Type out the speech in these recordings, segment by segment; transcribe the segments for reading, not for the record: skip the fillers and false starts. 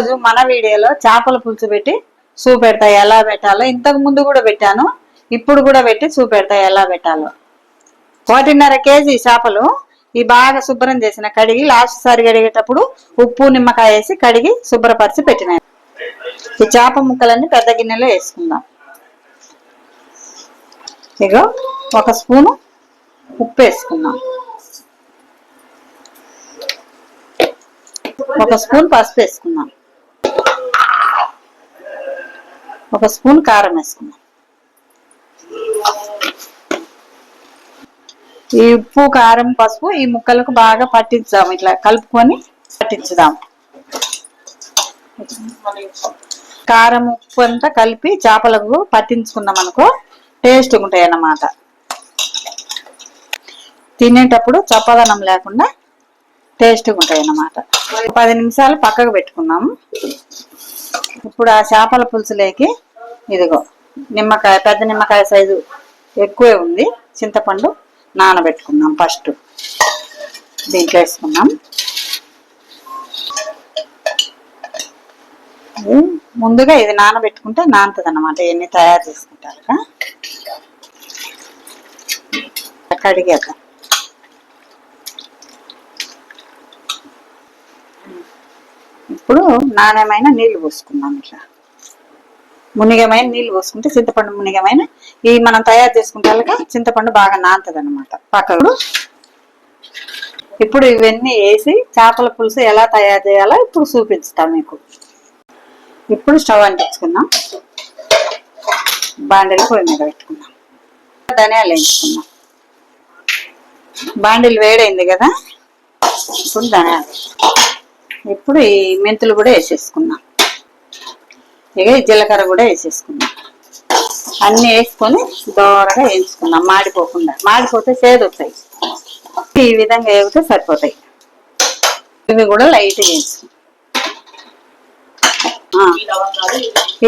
ఈరోజు మన వీడియోలో చేపల పులుసు పెట్టి చూపెడతా ఎలా పెట్టాలో. ఇంతకు ముందు కూడా పెట్టాను, ఇప్పుడు కూడా పెట్టి చూపెడతా ఎలా పెట్టాలో. 1.5 కేజీ చేపలు ఈ బాగా శుభ్రం చేసిన కడిగి లాస్ట్ సారి కడిగేటప్పుడు ఉప్పు నిమ్మకాయ వేసి కడిగి శుభ్రపరిచి పెట్టినాయి. ఈ చేప ముక్కలన్నీ పెద్ద గిన్నెలో వేసుకుందాం. ఇగో 1 స్పూను ఉప్పు వేసుకుందాం, 1 స్పూన్ పసుపు వేసుకుందాం, 1 స్పూన్ కారం వేసుకుందాం. ఈ ఉప్పు కారం పసుపు ఈ ముక్కలకు బాగా పట్టించుదాం, ఇట్లా కలుపుకొని పట్టించుదాం. కారం ఉప్పు అంతా కలిపి చేపలకు పట్టించుకున్నాం అనుకో టేస్ట్ ఉంటాయి అన్నమాట. తినేటప్పుడు చప్పదనం లేకుండా టేస్ట్గా ఉంటాయి అన్నమాట. 10 నిమిషాలు పక్కకు పెట్టుకున్నాము. ఇప్పుడు ఆ చేపల పులుసులోకి ఇదిగో నిమ్మకాయ, పెద్ద నిమ్మకాయ సైజు ఎక్కువే ఉంది, చింతపండు నానబెట్టుకున్నాం. ఫస్ట్ దీంట్లో వేసుకున్నాం. ముందుగా ఇది నానబెట్టుకుంటే నానుతుంది అన్నమాట. ఇవన్నీ తయారు చేసుకుంటారు. కడిగేద్దాం. ఇప్పుడు నాణ్యమైన నీళ్లు పోసుకున్నాం. ఇట్లా మునిగమైన నీళ్లు పోసుకుంటే చింతపండు మునిగమైన ఈ మనం తయారు చేసుకుంటే చింతపండు బాగా నానుతుంది అన్నమాట. పక్కకు ఇప్పుడు ఇవన్నీ వేసి చేపల పులుసు ఎలా తయారు చేయాలో ఇప్పుడు చూపిస్తాం మీకు. ఇప్పుడు స్టవ్ అంటించుకుందాం, బాండీలు పొయ్యి మీద పెట్టుకుందాం, ధనియాలు వేయించుకుందాం. బాండీలు వేడైంది కదా, ఇప్పుడు ధనియాలు, ఇప్పుడు ఈ మెంతులు కూడా వేసేసుకుందాం. ఇక జీలకర్ర కూడా వేసేసుకుందాం. అన్ని వేసుకొని దోరగా వేయించుకుందాం, మాడిపోకుండా. మాడిపోతే చేదొస్తాయి. ఈ విధంగా వేగితే సరిపోతాయి. ఇవి కూడా లైట్గా వేసుకుందాం.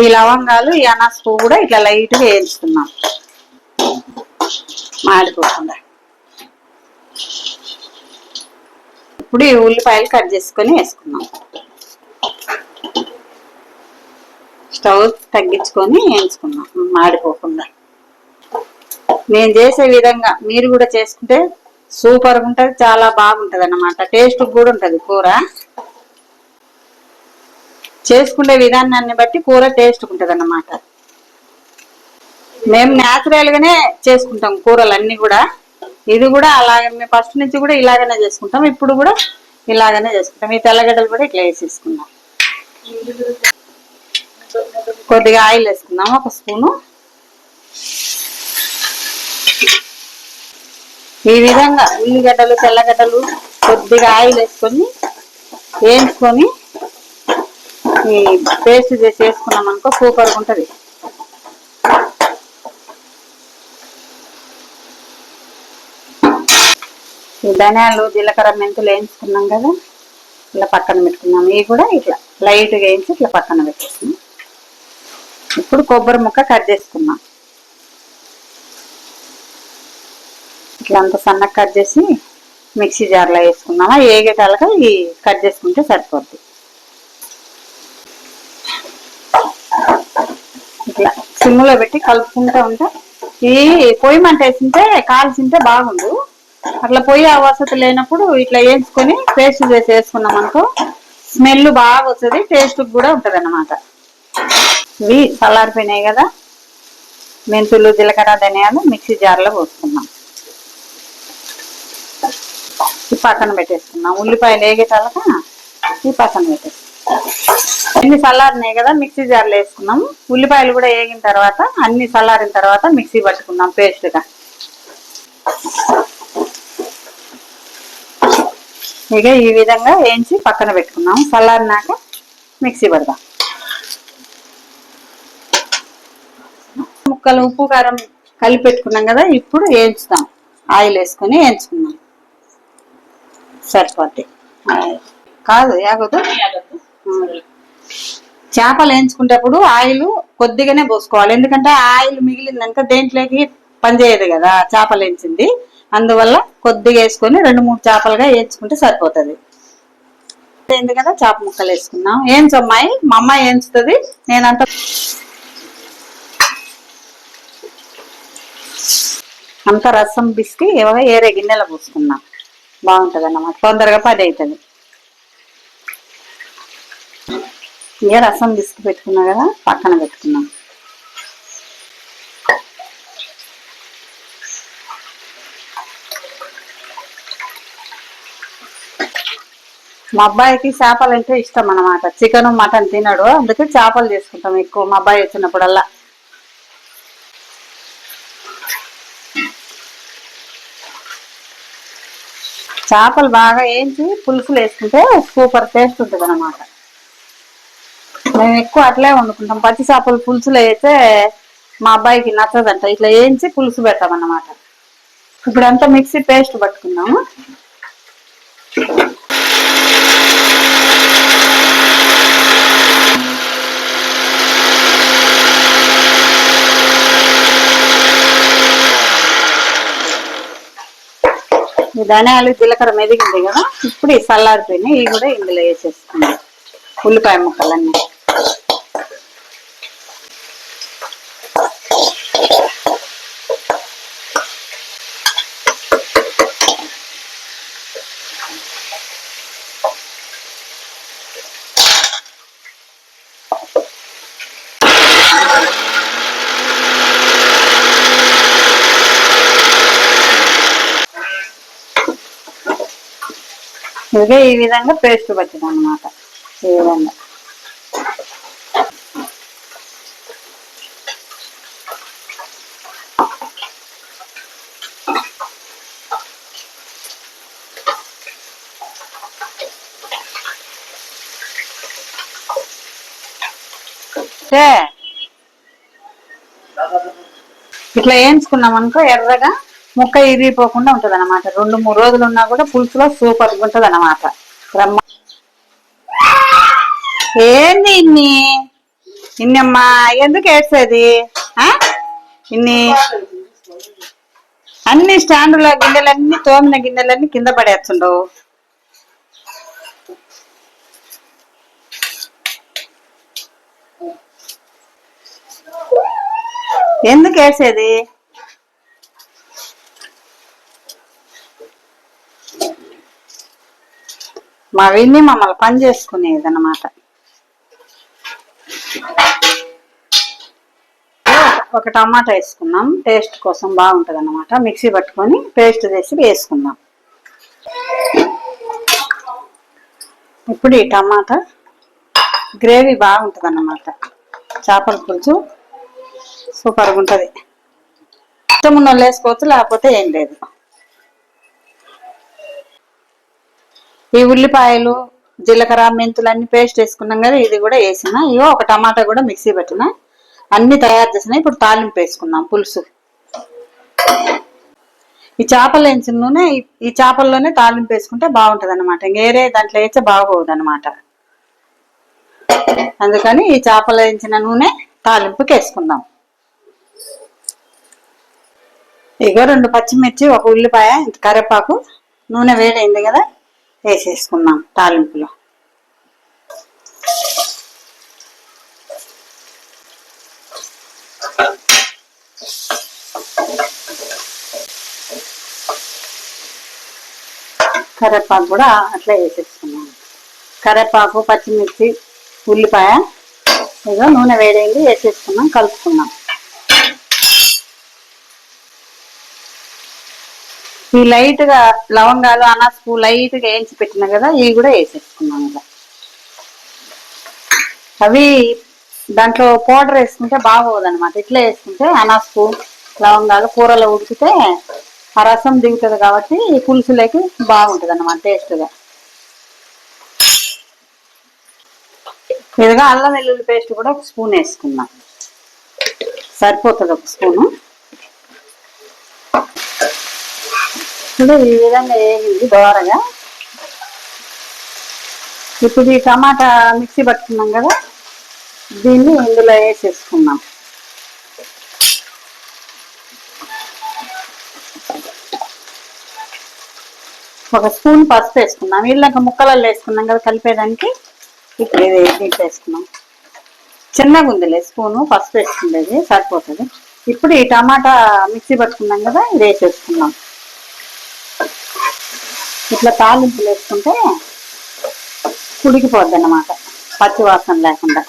ఈ లవంగాలు ఈ అనాస పువ్వు కూడా ఇట్లా లైట్గా వేయించుకున్నాం, మాడిపోకుండా. ఇప్పుడు ఈ ఉల్లిపాయలు కట్ చేసుకొని వేసుకున్నాం. స్టవ్ తగ్గించుకొని వేయించుకున్నాం మాడిపోకుండా. నేను చేసే విధంగా మీరు కూడా చేసుకుంటే సూపర్గా ఉంటుంది, చాలా బాగుంటుంది అన్నమాట. టేస్ట్ కూడా ఉంటుంది కూర. చేసుకునే విధానాన్ని బట్టి కూర టేస్ట్ ఉంటుంది అన్నమాట. మేము న్యాచురల్ గానే చేసుకుంటాం కూరలు అన్ని కూడా. ఇది కూడా అలాగే మేము ఫస్ట్ నుంచి కూడా ఇలాగనే చేసుకుంటాం, ఇప్పుడు కూడా ఇలాగనే చేసుకుంటాం. ఈ తెల్లగడ్డలు కూడా ఇట్లా వేసేసుకుందాం. కొద్దిగా ఆయిల్ వేసుకుందాం, 1 స్పూను. ఈ విధంగా ఉల్లిగడ్డలు తెల్లగడ్డలు కొద్దిగా ఆయిల్ వేసుకొని వేయించుకొని ఈ పేస్ట్ చేసి వేసుకున్నాం అనుకో సూపర్గా ఉంటుంది. ఈ ధనియాలు జీలకర్ర మెంతులు వేయించుకున్నాం కదా, ఇలా పక్కన పెట్టుకున్నాం. ఇవి కూడా ఇట్లా లైట్గా వేయించి ఇట్లా పక్కన పెట్టేసుకున్నాం. ఇప్పుడు కొబ్బరి ముక్క కట్ చేసుకున్నాం. ఇట్లా అంత సన్నగా కట్ చేసి మిక్సీ జార్లో వేసుకున్నామా. ఏగేటాలుగా ఈ కట్ చేసుకుంటే సరిపోద్ది. ఇట్లా సిమ్లో పెట్టి కలుపుకుంటూ ఉంటే ఈ పొయ్యి మంట వేసింటే కాల్చింటే బాగుండు. అట్లా పొయ్యి అవసరం లేనప్పుడు ఇట్లా వేయించుకొని పేస్ట్ చేసి వేసుకున్నాం అనుకో స్మెల్ బాగా వస్తుంది, టేస్ట్ కూడా ఉంటుంది అన్నమాట. ఇవి చల్లారిపోయినాయి కదా, మెంతులు జీలకర్ర ధనియాలు మిక్సీ జార్లో పోసుకున్నాం. ఈ పక్కన పెట్టేసుకున్నాం. ఉల్లిపాయలు వేగేటాలక ఈ పక్కన పెట్టేసుకున్నాం. అన్ని చల్లారినాయి కదా, మిక్సీ జార్లో వేసుకున్నాం. ఉల్లిపాయలు కూడా వేగిన తర్వాత అన్ని చల్లారిన తర్వాత మిక్సీ పట్టుకున్నాం పేస్ట్గా. ఇక ఈ విధంగా వేయించి పక్కన పెట్టుకున్నాం. చల్లారినాక మిక్సీ పడదాం. ముక్కలు ఉప్పు కారం కలిపి పెట్టుకున్నాం కదా, ఇప్పుడు వేయించుతాం. ఆయిల్ వేసుకొని వేయించుకున్నాం సరిపోద్ది. కాదు యాగదు, చేపలు వేయించుకునేటప్పుడు ఆయిల్ కొద్దిగానే పోసుకోవాలి. ఎందుకంటే ఆయిల్ మిగిలిందనుక దేంట్లోకి పనిచేయదు కదా చేపలు వేయించింది. అందువల్ల కొద్దిగా వేసుకొని 2-3 చేపలుగా వేయించుకుంటే సరిపోతుంది. అయింది కదా, చేప ముక్కలు వేసుకున్నాం. ఏంచమ్మాయి మా అమ్మాయి ఏంచుతుంది, నేనంతా అంత రసం బిస్కి ఏరే గిన్నెలో పోసుకున్నాం. బాగుంటది అన్నమాట, తొందరగా పని అవుతుంది. ఇక రసం బిస్కి పెట్టుకున్నా కదా, పక్కన పెట్టుకున్నాం. మా అబ్బాయికి చేపలు అంటే ఇష్టం అన్నమాట. చికెన్ మటన్ తినడు, అందుకే చేపలు చేసుకుంటాం ఎక్కువ మా అబ్బాయి వచ్చినప్పుడల్లా. చేపలు బాగా వేయించి పులుసులు వేసుకుంటే సూపర్ టేస్ట్ ఉంటుంది అన్నమాట. మేము ఎక్కువ అట్లే వండుకుంటాం. పచ్చి చేపలు పులుసులు అయితే మా అబ్బాయికి నచ్చదంట, ఇట్లా వేయించి పులుసు పెడతాం అన్నమాట. ఇప్పుడంతా మిక్సీ పేస్ట్ పట్టుకున్నాము. ఈ ధనియాలు జీలకర్ర మెదిగింది కదా, ఇప్పుడు ఈ చల్లారిపోయినాయి, ఇవి కూడా ఇందులో వేసేసుకున్నాం. ఉల్లిపాయ ముక్కలన్నీ ఇదే ఈ విధంగా పేస్ట్ పట్టింది అన్నమాట. ఈ విధంగా ఇట్లా వేయించుకున్నాం అనుకో, ఎర్రగా ముక్క ఇరిగిపోకుండా ఉంటది అనమాట. 2-3 రోజులు ఉన్నా కూడా పులుసులో సూపర్ ఉంటది అనమాట. ఏంది ఇన్నమ్మా, ఎందుకు వేసేది ఇన్ని? అన్ని స్టాండులో గిన్నెలన్నీ, తోమిన గిన్నెలన్నీ కింద పడేస్తుండవు. ఎందుకు వేసేది? మా విన్ని మమ్మల్ని పని చేసుకునేది అన్నమాట. ఒక టమాటా వేసుకున్నాం, టేస్ట్ కోసం బాగుంటది అన్నమాట. మిక్సీ పట్టుకొని పేస్ట్ చేసి వేసుకున్నాం. ఇప్పుడు ఈ టమాటా గ్రేవీ బాగుంటది అన్నమాట. చేపల పులుసు సూపర్గా ఉంటది. ఇష్టం ఉన్న వాళ్ళు వేసుకోవచ్చు, లేకపోతే ఏం లేదు. ఈ ఉల్లిపాయలు జీలకర్ర మెంతులు అన్ని పేస్ట్ వేసుకున్నాం కదా, ఇది కూడా వేసిన. ఇగో ఒక టమాటా కూడా మిక్సీ పెట్టిన, అన్ని తయారు చేసిన. ఇప్పుడు తాలింపు వేసుకుందాం పులుసు. ఈ చేపలు వేయించిన నూనె ఈ చేపల్లోనే తాలింపు వేసుకుంటే బాగుంటది అనమాట. వేరే దాంట్లో వేస్తే బాగోదు అనమాట. అందుకని ఈ చేపలు వేయించిన నూనె తాలింపుకి వేసుకుందాం. ఇగో 2 పచ్చిమిర్చి, ఒక ఉల్లిపాయ, కరివేపాకు, నూనె వేడైంది కదా, వేసేసుకుందాం తాలింపులో. కరివేపాకు కూడా అట్లా వేసేసుకున్నాం. కరివేపాకు, పచ్చిమిర్చి, ఉల్లిపాయ, ఇదో నూనె వేడైంది, వేసేసుకున్నాం, కలుపుకున్నాం. ఈ లైట్ గా లవంగాలు, అనాసపు లైట్ గా వేయించి పెట్టినా కదా, ఇవి కూడా వేసేసుకున్నాం. ఇలా అవి దాంట్లో పౌడర్ వేసుకుంటే బాగోదు అనమాట. ఇట్లా వేసుకుంటే అనాసపు లవంగాలు కూరలో ఉడికితే ఆ రసం దిగుతుంది కాబట్టి ఈ పులుసులోకి బాగుంటది అన్నమాట టేస్ట్గా. ఇదిగా అల్లం వెల్లుల్లి పేస్ట్ కూడా 1 స్పూన్ వేసుకున్నాం, సరిపోతుంది 1 స్పూను. ఇప్పుడు ఈ విధంగా వేగింది దోరగా. ఇప్పుడు ఈ టమాటా మిక్సీ పట్టుకున్నాం కదా, దీన్ని ఇందులో వేసేసుకున్నాం. ఒక స్పూన్ పసుపు వేసుకున్నాం. వీళ్ళకి ముక్కలలో వేసుకున్నాం కదా కలిపేదానికి. ఇప్పుడు ఇది దీంట్లో వేసుకున్నాం. చిన్నగా ఉందిలే స్పూను, పసుపు వేసుకుండేది సరిపోతుంది. ఇప్పుడు ఈ టమాటా మిక్సీ పట్టుకున్నాం కదా, ఇది వేసేసుకున్నాం. ఇట్లా తాలింపులు వేసుకుంటే ఉడికిపోద్ది అన్నమాట, పచ్చి వాసన లేకుండా.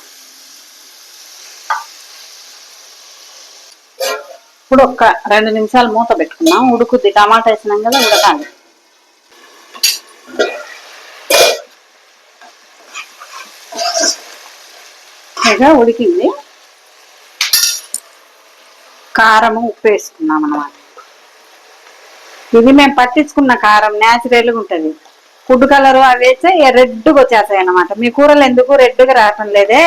ఇప్పుడు ఒక్క 2 నిమిషాలు మూత పెట్టుకున్నాం. ఉడుకుద్ది, టమాటా వేసినాం కదా, ఉడకాలి. ఇక ఉడికింది. కారము ఉప్పు వేసుకున్నాం అన్నమాట. ఇది మేము పట్టించుకున్న కారం, న్యాచురల్గా ఉంటుంది. ఫుడ్ కలర్ అవి వేస్తే రెడ్గా వచ్చేస్తాయి అన్నమాట. మీ కూరలు ఎందుకు రెడ్గా రావటం లేదే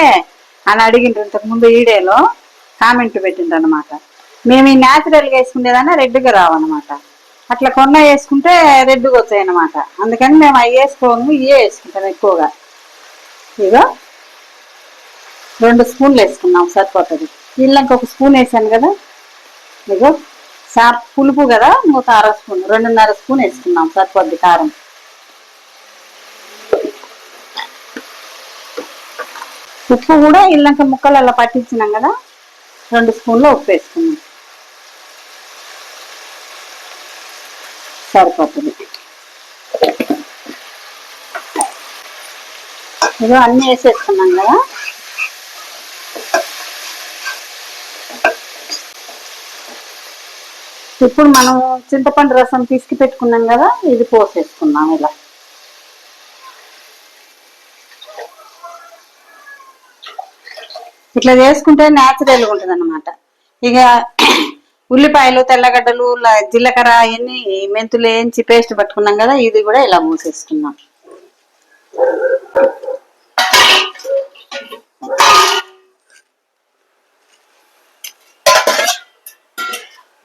అని అడిగిండ్రు ఇంతకు ముందు వీడియోలో కామెంట్ పెట్టిండ్రు అనమాట. మేము ఈ న్యాచురల్గా వేసుకునేదాన్ని రెడ్గా రావన్నమాట. అట్లా కొన్న వేసుకుంటే రెడ్గా వచ్చాయి అన్నమాట. అందుకని మేము అవి వేసుకోము, ఇవే వేసుకుంటాం ఎక్కువగా. ఇగో 2 స్పూన్లు వేసుకున్నాం సరిపోతుంది. వీళ్ళకి 1 స్పూన్ వేసాను కదా. ఇగో పులుపు కదా, 1/2 స్పూన్, 2.5 స్పూన్ వేసుకున్నాం సరిపోద్ది కారం. ఉప్పు కూడా ఇళ్ళక ముక్కలలో పట్టించినాం కదా, 2 స్పూన్లు ఉప్పు వేసుకున్నాం సరిపోతుంది. ఇదో అన్నీ వేసేసుకున్నాం కదా. ఇప్పుడు మనం చింతపండు రసం పిసికి పెట్టుకున్నాం కదా, ఇది పోసేసుకున్నాం. ఇలా ఇట్లా చేసుకుంటే న్యాచురల్గా ఉంటుంది అన్నమాట. ఇక ఉల్లిపాయలు, తెల్లగడ్డలు, జీలకర్ర, అవన్నీ మెంతులు వేయించి పేస్ట్ పట్టుకున్నాం కదా, ఇది కూడా ఇలా మూసేసుకున్నాం.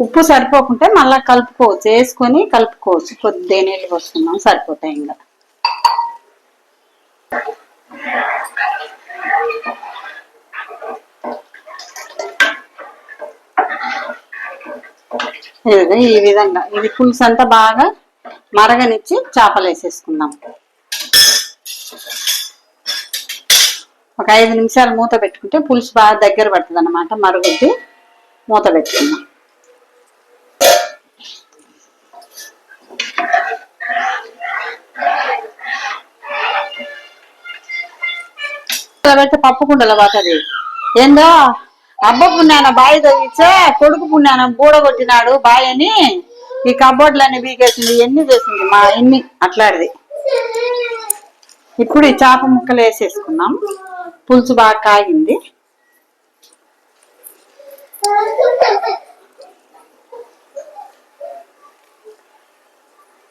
ఉప్పు సరిపోకుంటే మళ్ళీ కలుపుకోవచ్చు, వేసుకొని కలుపుకోవచ్చు. కొద్దిగా నీళ్ళు పోసుకున్నాం సరిపోతాయి. ఇంకా ఈ విధంగా ఇది పులుసు అంతా బాగా మరగనిచ్చి చేపలు వేసేసుకుందాం. ఒక 5 నిమిషాలు మూత పెట్టుకుంటే పులుసు బాగా దగ్గర పడుతుంది అన్నమాట, మరుగుద్ది. మూత పెట్టుకుందాం. పెడితే పప్పు కుండలో పోతుంది. ఏందో అబ్బ పుణ్యాన బాయి తవ్విచ్చే కొడుకు పుణ్యాన బూడగొట్టినాడు బాయ్ అని ఈ కబోర్డ్లన్నీ బీకేసింది, ఎన్ని చేసింది మా ఎన్ని అట్లాడిది. ఇప్పుడు ఈ చేప ముక్కలు వేసేసుకున్నాం. పులుసు బాగా కాగింది.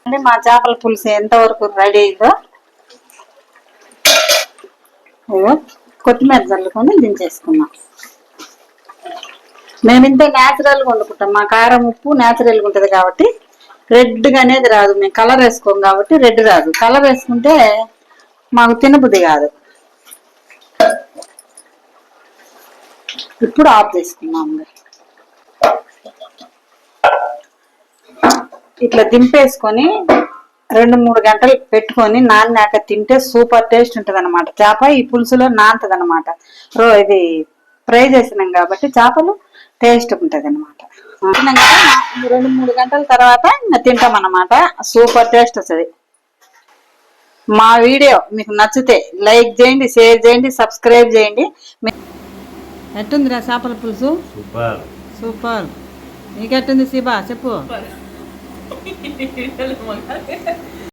అంటే మా చేపల పులుసు ఎంతవరకు రెడీ అయిందో కొత్తిమీర చల్లుకొని దించేసుకున్నాం. మేము ఇంత న్యాచురల్గా వండుకుంటాం. మా కారం ఉప్పు న్యాచురల్గా ఉంటుంది కాబట్టి రెడ్గా అనేది రాదు. మేము కలర్ వేసుకోం కాబట్టి రెడ్ రాదు. కలర్ వేసుకుంటే మాకు తినబుద్ధి కాదు. ఇప్పుడు ఆఫ్ చేసుకున్నాం. ఇట్లా దింపేసుకొని 2-3 గంటలు పెట్టుకొని నాన్నాక తింటే సూపర్ టేస్ట్ ఉంటుంది అనమాట. చేప ఈ పులుసులో నానుతుంది అనమాట. ఇది ఫ్రై చేసినాం కాబట్టి చేపలు టేస్ట్ ఉంటుంది అనమాట. 2-3 గంటల తర్వాత తింటాం అన్నమాట. సూపర్ టేస్ట్ వస్తుంది. మా వీడియో మీకు నచ్చితే లైక్ చేయండి, షేర్ చేయండి, సబ్స్క్రైబ్ చేయండి. ఎట్టుందిరా చేపల పులుసు? Super super. నీకెట్టుంది శిబా చెప్పు.